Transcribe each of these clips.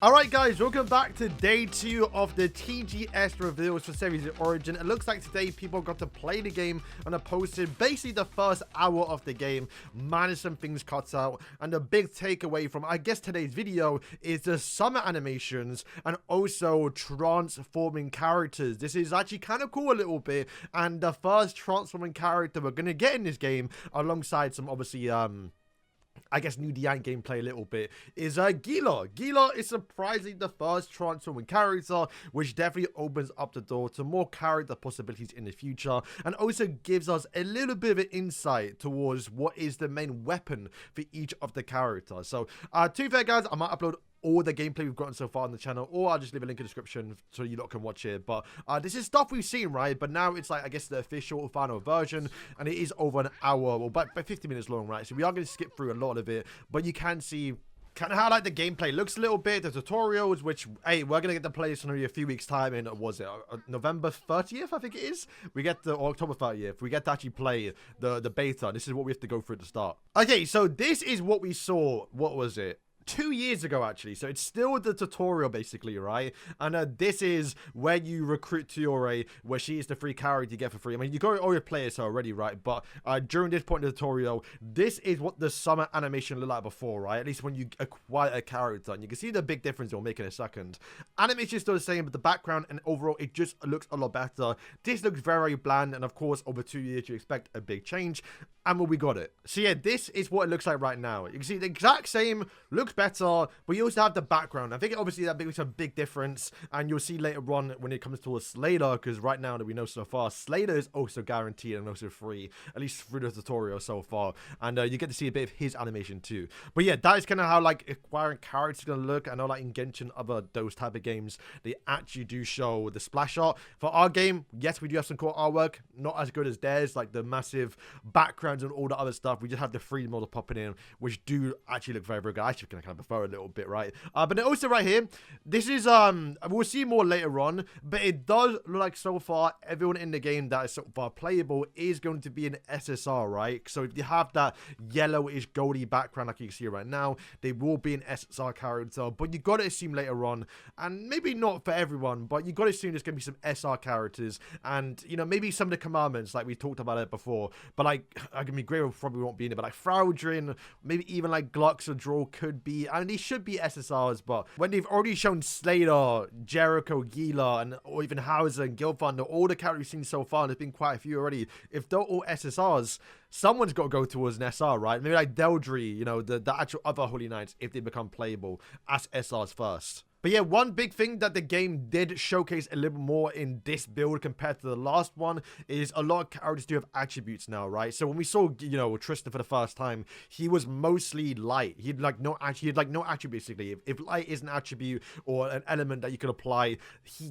Alright guys, welcome back to day 2 of the TGS reveals for Series Origin. It looks like today people got to play the game and have posted basically the first hour of the game, minus some things cut out. And the big takeaway from, I guess, today's video is the summer animations and also transforming characters. This is actually kind of cool a little bit, and the first transforming character we're going to get in this game, alongside some obviously I guess new DI gameplay a little bit, is Gila. Gila is surprisingly the first transforming character, which definitely opens up the door to more character possibilities in the future, and also gives us a little bit of an insight towards what is the main weapon for each of the characters. So, to be fair guys, I might upload all the gameplay we've gotten so far on the channel, or I'll just leave a link in the description so you lot can watch it. But this is stuff we've seen, right? But now it's like, I guess, the official final version, and it is over an hour, or about 50 minutes long, right? So we are going to skip through a lot of it, but you can see kind of how like the gameplay looks a little bit, the tutorials, which, hey, we're gonna get to play this in a few weeks time in, was it November 30th, I think it is, we get the, or October 30th, we get to actually play the beta. This is what we have to go through at the start. Okay, so this is what we saw, what was it, 2 years ago actually, so it's still the tutorial basically, right? And this is where you recruit Tiore, where she is the free character you get for free. I mean, you got all your players already, right? But during this point in the tutorial, this is what the summer animation looked like before, right? At least when you acquire a character, and you can see the big difference it'll make in a second. Animation is still the same, but the background and overall it just looks a lot better. This looks very bland, and of course over 2 years you expect a big change, and well, we got it. So yeah, this is what it looks like right now. You can see the exact same, looks better, but you also have the background. I think obviously that makes a big difference, and you'll see later on when it comes to Slater, because right now that we know so far, Slater is also guaranteed and also free, at least through the tutorial so far, and you get to see a bit of his animation too. But yeah, that is kind of how like acquiring characters is gonna look. I know like in Genshin, other those type of games, they actually do show the splash art. For our game, yes, we do have some cool artwork, not as good as theirs, like the massive backgrounds and all the other stuff. We just have the 3D model popping in, which do actually look very, very good. I actually kind of prefer a little bit, right? But then also right here, this is we'll see more later on, but it does look like so far everyone in the game that is so far playable is going to be an SSR, right? So if you have that yellowish goldy background like you can see right now, they will be an SSR character, but you got to assume later on, and maybe not for everyone, but you got to assume there's going to be some SR characters, and you know, maybe some of the commandments like we talked about it before, but like I mean, Grey probably won't be in it, but like Fraudrin, maybe even like Glux or Draw could be, and these should be SSRs. But when they've already shown Slater, Jericho, Gila, and or even Hauser and Gilfthunder, all the characters we've seen so far, and there's been quite a few already, if they're all SSRs, someone's got to go towards an SR, right? Maybe like Deldry, you know, the actual other Holy Knights, if they become playable as SRs first. But yeah, one big thing that the game did showcase a little more in this build compared to the last one is a lot of characters do have attributes now, right? So when we saw, you know, Tristan for the first time, he was mostly light. He had like no attribute basically. If light is an attribute or an element that you can apply,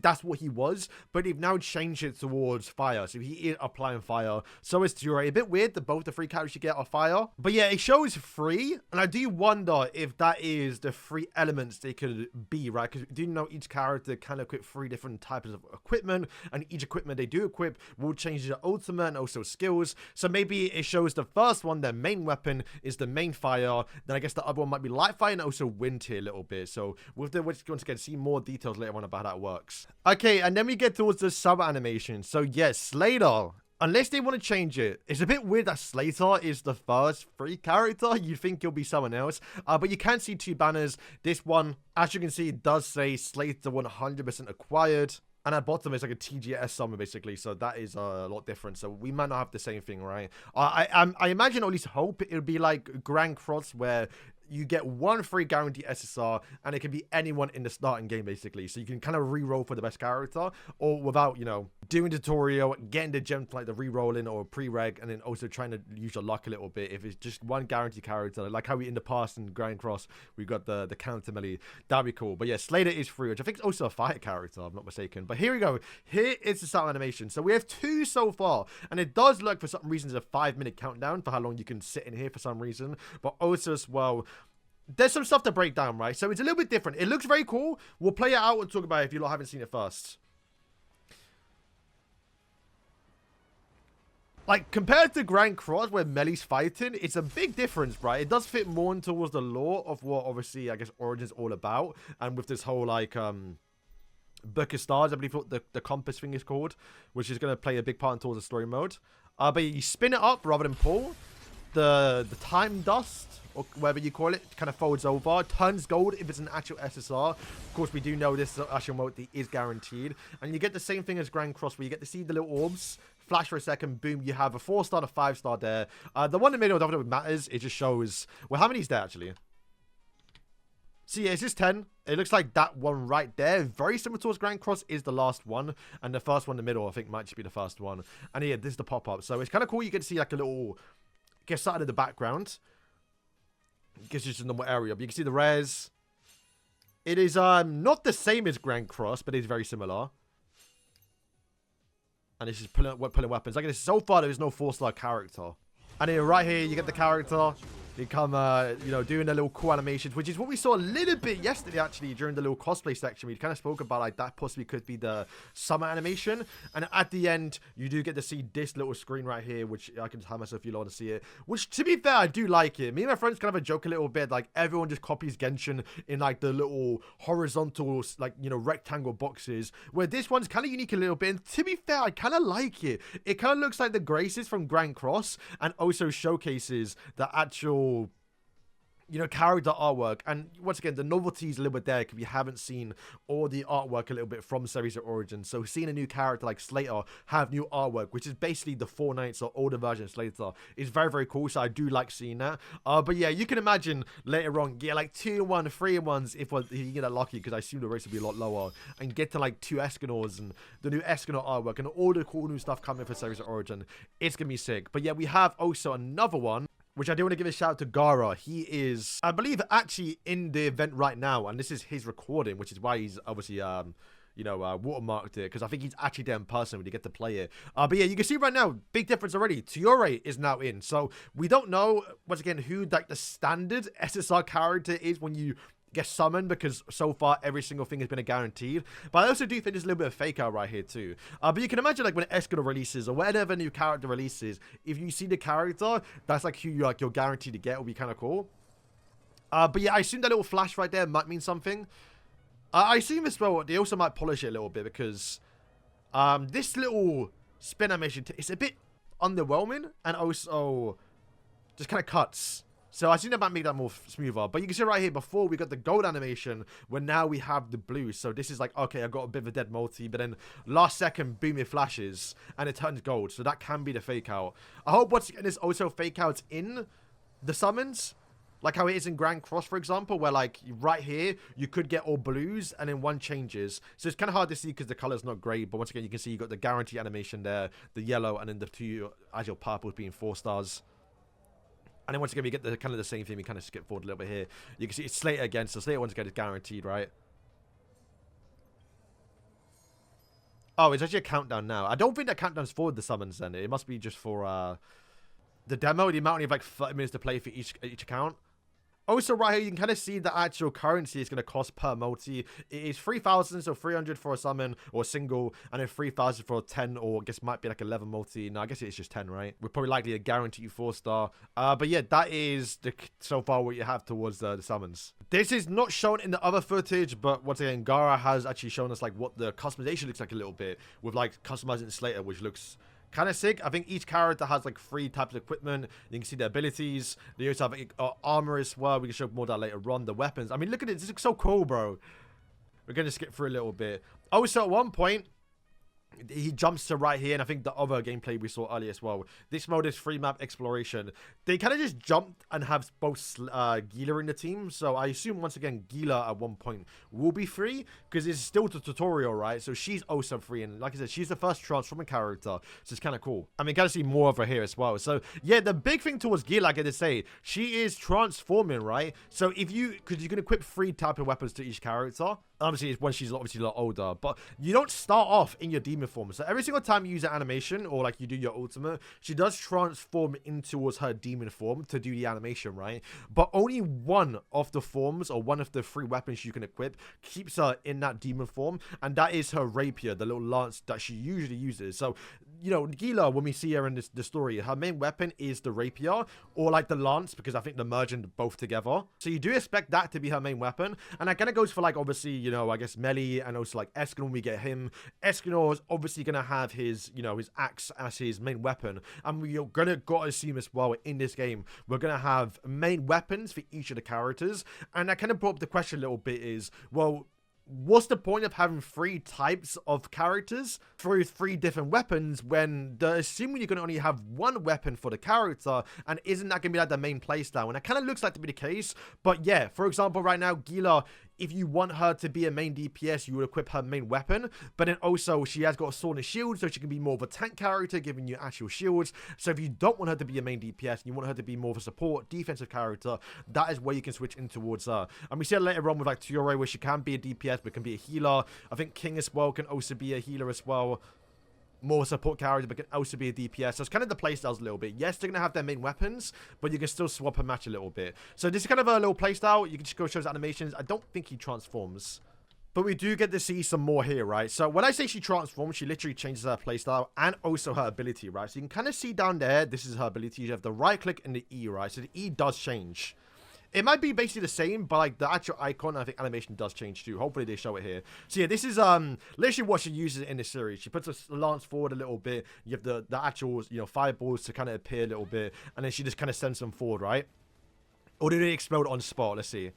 that's what he was. But they've now changed it towards fire, so he is applying fire. So is Tiore. A bit weird that both the free characters you get are fire, but yeah, it shows free, and I do wonder if that is the free elements they could be, right? Because do you know each character can equip 3 different types of equipment, and each equipment they do equip will change their ultimate and also skills. So maybe it shows the first one, their main weapon is the main fire, then I guess the other one might be light fire and also wind here a little bit. So we're just going to get to see more details later on about how that works. Okay, and then we get towards the sub animation. So yes, Slater, unless they want to change it. It's a bit weird that Slater is the first free character. You'd think he'll be someone else. But you can see 2 banners. This one, as you can see, it does say Slater 100% acquired. And at bottom, it's like a TGS summon, basically. So that is a lot different. So we might not have the same thing, right? I imagine, or at least hope, it would be like Grand Cross, where you get 1 free guaranteed SSR, and it can be anyone in the starting game, basically. So you can kind of re-roll for the best character, or without, you know, doing tutorial, getting the gem like the re-rolling or pre-reg, and then also trying to use your luck a little bit. If it's just 1 guaranteed character, like how we in the past in Grand Cross, we got the counter melee, that'd be cool. But yeah, Slater is free, which I think is also a fire character, if I'm not mistaken. But here we go. Here is the start animation. So we have 2 so far, and it does look, for some reason, a 5-minute countdown for how long you can sit in here for some reason. But also as well, there's some stuff to break down, right? So it's a little bit different. It looks very cool. We'll play it out and talk about it if you lot haven't seen it first. Like, compared to Grand Cross, where Melee's fighting, it's a big difference, right? It does fit more in towards the lore of what, obviously, I guess, Origin's all about. And with this whole, like, Book of Stars, I believe what the compass thing is called, which is going to play a big part in towards the story mode. But you spin it up rather than pull. The time dust, or whatever you call it, kind of folds over, turns gold if it's an actual SSR. Of course, we do know this actual mode is guaranteed. And you get the same thing as Grand Cross, where you get to see the little orbs, flash for a second, boom, you have a 4-star to 5-star there. The one in the middle, I don't know what matters. It just shows, well, how many is there, actually? So yeah, it's just 10. It looks like that one right there, very similar towards Grand Cross, is the last one. And the first one in the middle, I think, might just be the first one. And yeah, this is the pop-up. So it's kind of cool. You can see like a little, get started in the background. It gives you just a normal area. But you can see the res. It is not the same as Grand Cross, but it's very similar. And it's just pulling weapons. Like, so far, there is no 4-star character. And then right here, you get the character. You come, you know, doing the little cool animations, which is what we saw a little bit yesterday, actually, during the little cosplay section. We kind of spoke about, like, that possibly could be the summer animation. And at the end, you do get to see this little screen right here, which I can tell myself if you want to see it. Which, to be fair, I do like it. Me and my friends kind of joke a little bit, like, everyone just copies Genshin in, like, the little horizontal, like, you know, rectangle boxes. Where this one's kind of unique a little bit. And to be fair, I kind of like it. It kind of looks like the Graces from Grand Cross, and also showcases the actual, you know, character artwork. And once again, the novelty is a little bit there if you haven't seen all the artwork a little bit from Series of Origin. So seeing a new character like Slater have new artwork, which is basically the 4 Knights or older version of Slater, is very, very cool. So I do like seeing that. But yeah, you can imagine later on, yeah, like 2-1, 3-1s if you get that lucky, because I assume the race will be a lot lower, and get to like 2 Escanors and the new Escanor artwork and all the cool new stuff coming for Series of Origin. It's gonna be sick. But yeah, we have also another one, which I do want to give a shout out to Gara. He is, I believe, actually in the event right now, and this is his recording, which is why he's obviously, you know, watermarked it, because I think he's actually there in person when you get to play it. But yeah, you can see right now, big difference already. Tiore is now in, so we don't know, once again, who like the standard SSR character is when you get summoned, because so far every single thing has been a guaranteed. But I also do think there's a little bit of fake out right here too. But you can imagine, like, when Escanor releases or whatever new character releases, if you see the character, that's like who you're guaranteed to get. It'll be kind of cool. But yeah, I assume that little flash right there might mean something. I assume as well they also might polish it a little bit, because this little spin animation is a bit underwhelming, and also just kind of cuts. So I think that might make that more smoother. But you can see right here, before we got the gold animation, where now we have the blue. So this is like, okay, I got a bit of a dead multi, but then last second, boom, it flashes, and it turns gold. So that can be the fake out. I hope once again there's also fake outs in the summons, like how it is in Grand Cross, for example, where like right here, you could get all blues and then one changes. So it's kind of hard to see because the color's not great. But once again, you can see you got the guarantee animation there, the yellow, and then the 2 agile purples being 4 stars. And then once again, we get the kind of the same thing. We kind of skip forward a little bit here. You can see it's Slater again. So Slater once again is guaranteed, right? Oh, it's actually a countdown now. I don't think that countdown's for the summons then. It must be just for the demo. The amount of like 30 minutes to play for each account. Also, right here, you can kind of see the actual currency is going to cost per multi. It is 3,000, so 300 for a summon or a single, and then 3,000 for a 10, or I guess might be like 11 multi. No, I guess it's just 10, right? We're probably likely to guarantee you 4-star. But yeah, that is so far what you have towards the summons. This is not shown in the other footage, but once again, Gara has actually shown us like what the customization looks like a little bit, with like customizing Slater, which looks kind of sick. I think each character has like 3 types of equipment. You can see their abilities. They also have armor as well. We can show more of that later on. The weapons. I mean, look at it. This looks so cool, bro. We're going to skip through a little bit. Also, at one point, he jumps to right here, and I think the other gameplay we saw earlier as well. This mode is free map exploration. They kind of just jumped and have both Gila in the team. So I assume, once again, Gila at one point will be free, because it's still the tutorial, right? So she's also free, and like I said, she's the first transforming character, so it's kind of cool. I mean, gotta see more of her here as well. So yeah, the big thing towards Gila, like I did say, she is transforming, right? So if because you can equip 3 type of weapons to each character. Obviously, it's when she's obviously a lot older, but you don't start off in your demon demon form. So every single time you use an animation or like you do your ultimate, she does transform in towards her demon form to do the animation, right? But only one of the forms or one of the 3 weapons you can equip keeps her in that demon form, and that is her rapier, the little lance that she usually uses. So, you know, Gila, when we see her in the story, her main weapon is the rapier or like the lance, because I think they're merging both together. So you do expect that to be her main weapon, and that kind of goes for like obviously, you know, I guess Melee and also like Escanor when we get him. Escanor is obviously gonna have his, you know, his axe as his main weapon, and we're gotta assume as well in this game we're gonna have main weapons for each of the characters. And that kind of brought up the question a little bit is, well, what's the point of having 3 types of characters through 3 different weapons when they're assuming you're going to only have 1 weapon for the character, and isn't that going to be like the main playstyle? And it kind of looks like to be the case, but yeah, for example, right now, Gila, if you want her to be a main DPS, you would equip her main weapon, but then also she has got a sword and shield, so she can be more of a tank character, giving you actual shields. So if you don't want her to be a main DPS, and you want her to be more of a support, defensive character, that is where you can switch in towards her. And we see it later on with like Tiore, where she can be a DPS, but can be a healer. I think King as well can also be a healer as well. More support character, but can also be a DPS. So it's kind of the playstyles a little bit. Yes, they're going to have their main weapons, but you can still swap and match a little bit. So this is kind of a little playstyle. You can just go show his animations. I don't think he transforms, but we do get to see some more here, right? So when I say she transforms, she literally changes her playstyle and also her ability, right? So you can kind of see down there, this is her ability. You have the right click and the E, right? So the E does change. It might be basically the same, but like the actual icon, I think animation does change too. Hopefully they show it here. So yeah, this is literally what she uses in this series. She puts a lance forward a little bit. You have the actual, you know, fireballs to kind of appear a little bit, and then she just kind of sends them forward, right? Or do they explode on spot? Let's see.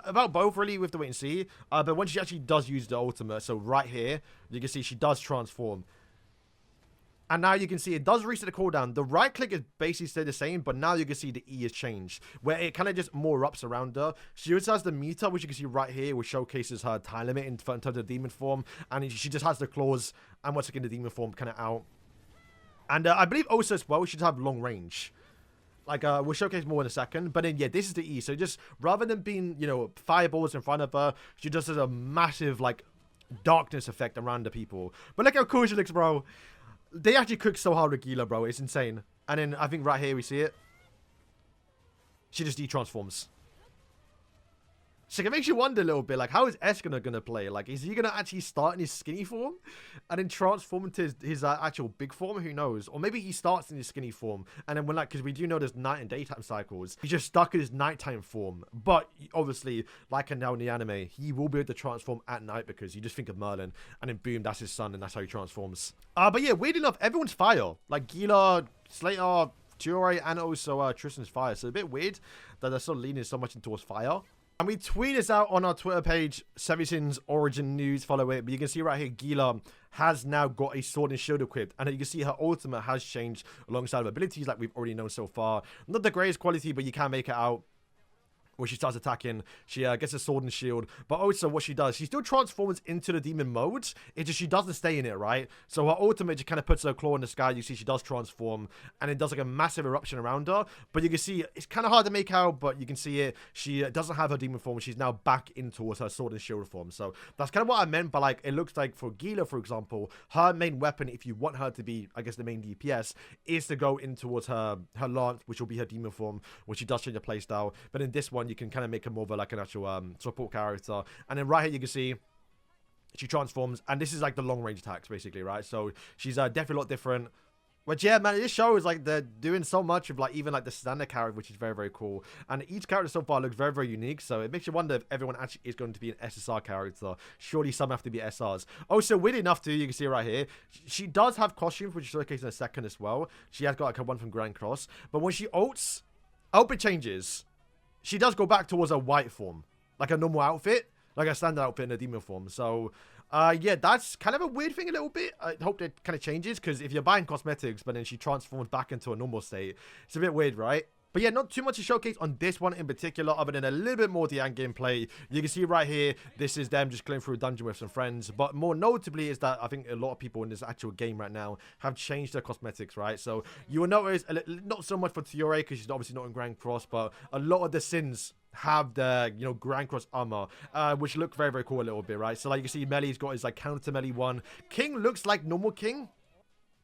About both, really, with the wait and see. But when she actually does use the ultimate, so right here, you can see she does transform. And now you can see it does reset the cooldown. The right click is basically stay the same, but now you can see the E has changed, where it kind of just more ups around her. She also has the meter, which you can see right here, which showcases her time limit in terms of demon form. And she just has the claws, and once again, the demon form kind of out. And I believe also as well, she should have long range. Like, we'll showcase more in a second. But then, yeah, this is the E. So just, rather than being, you know, fireballs in front of her, she just has a massive, like, darkness effect around the people. But look how cool she looks, bro. They actually cook so hard with Gila, bro. It's insane. And then I think right here we see it. She just de-transforms. So it makes you wonder a little bit, like, how is Escanor going to play? Like, is he going to actually start in his skinny form and then transform into his actual big form? Who knows? Or maybe he starts in his skinny form and then when, like, because we do know there's night and daytime cycles, he's just stuck in his nighttime form. But obviously, like now in the anime, he will be able to transform at night because you just think of Merlin and then boom, that's his son and that's how he transforms. But yeah, weird enough, everyone's fire. Like Gila, Slater, Tiore, and also Tristan's fire. So a bit weird that they're sort of leaning so much towards fire. And we tweet this out on our Twitter page, Sevisin's Origin News, follow it. But you can see right here, Gila has now got a sword and shield equipped. And you can see her ultimate has changed alongside of abilities like we've already known so far. Not the greatest quality, but you can make it out. When she starts attacking, she gets a sword and shield. But also what she does, she still transforms into the demon mode. It's just she doesn't stay in it, right? So her ultimate just kind of puts her claw in the sky. You see she does transform. And it does like a massive eruption around her. But you can see, it's kind of hard to make out, but you can see it. She doesn't have her demon form. She's now back in towards her sword and shield form. So that's kind of what I meant. But like, it looks like for Gila, for example, her main weapon, if you want her to be, I guess, the main DPS, is to go in towards her lance, which will be her demon form, which she does change her playstyle. But in this one, you can kind of make her more of like an actual support character. And then right here you can see she transforms, and this is like the long range attacks basically, right? So she's definitely a lot different. Which, yeah, man, this show is like they're doing so much of like even like the standard character, which is very, very cool. And each character so far looks very, very unique. So it makes you wonder if everyone actually is going to be an SSR character. Surely some have to be SRs. Also, weird enough too, you can see right here, she does have costumes, which is showcased in a second as well. She has got like a one from Grand Cross. But when she ults, outfit changes. She does go back towards a white form, like a normal outfit, like a standard outfit in a demon form. So, yeah, that's kind of a weird thing a little bit. I hope that kind of changes, because if you're buying cosmetics, but then she transforms back into a normal state, it's a bit weird, right? But yeah, not too much to showcase on this one in particular, other than a little bit more Diane gameplay. You can see right here, this is them just clearing through a dungeon with some friends. But more notably is that I think a lot of people in this actual game right now have changed their cosmetics, right? So you will notice, not so much for Tiore, because she's obviously not in Grand Cross, but a lot of the sins have the, you know, Grand Cross armor, which look very, very cool a little bit, right? So, like, you can see Melee's got his, like, counter melee one. King looks like normal King,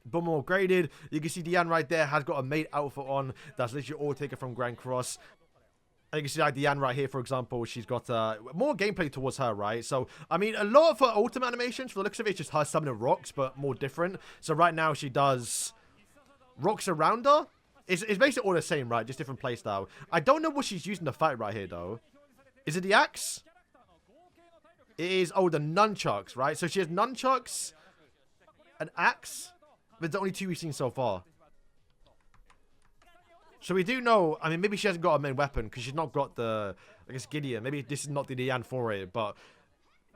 but more graded. You can see Diane right there has got a maid outfit on. That's literally all taken from Grand Cross. And you can see, like, Diane right here, for example, she's got more gameplay towards her, right? So, I mean, a lot of her ultimate animations, for the looks of it, it's just her summoning rocks, but more different. So, right now, she does rocks around her. It's basically all the same, right? Just different playstyle. I don't know what she's using to fight right here, though. Is it the axe? It is, oh, the nunchucks, right? So she has nunchucks, an axe. But the only two we've seen so far. So we do know, I mean, maybe she hasn't got a main weapon because she's not got the, I guess, Gideon. Maybe this is not the Diane for it, but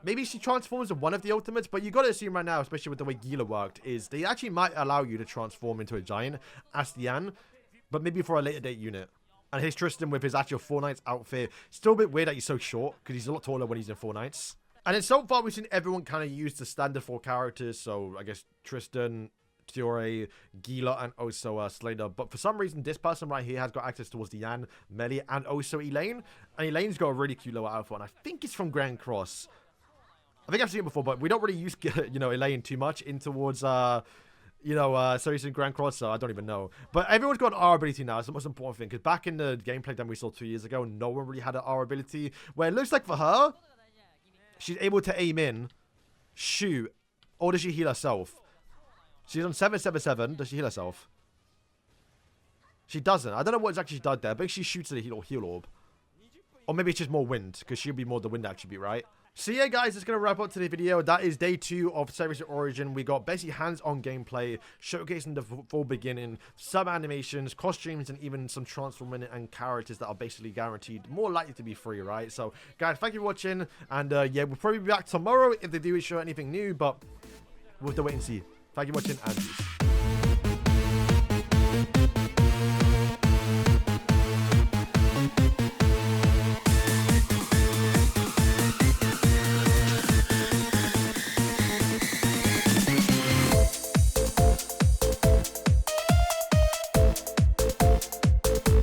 maybe she transforms into one of the ultimates. But you got to assume right now, especially with the way Gila worked, is they actually might allow you to transform into a giant as Diane. But maybe for a later date unit. And here's Tristan with his actual Four Knights outfit. Still a bit weird that he's so short, because he's a lot taller when he's in Four Knights. And then so far, we've seen everyone kind of use the standard 4 characters. So, I guess, Tristan, Tiore, Gila, and also Slater. But for some reason, this person right here has got access towards Diane, Melee, and also Elaine. And Elaine's got a really cute little outfit, and I think it's from Grand Cross. I think I've seen it before, but we don't really use, you know, Elaine too much in towards... you know, so he's in Grand Cross, so I don't even know. But everyone's got an R ability now. It's the most important thing. Because back in the gameplay that we saw 2 years ago, no one really had an R ability. Where it looks like for her, she's able to aim in, shoot, or does she heal herself? She's on 777. Does she heal herself? She doesn't. I don't know what exactly she does there. But she shoots at a heal orb. Or maybe it's just more wind. Because she'll be more the wind attribute, right? So yeah, guys, it's going to wrap up today's video. That is day 2 of Series of Origin. We got basically hands-on gameplay, showcasing the full beginning, some animations, costumes, and even some transforming and characters that are basically guaranteed more likely to be free, right? So, guys, thank you for watching. And yeah, we'll probably be back tomorrow if they do show anything new, but we'll have to wait and see. Thank you for watching, and peace.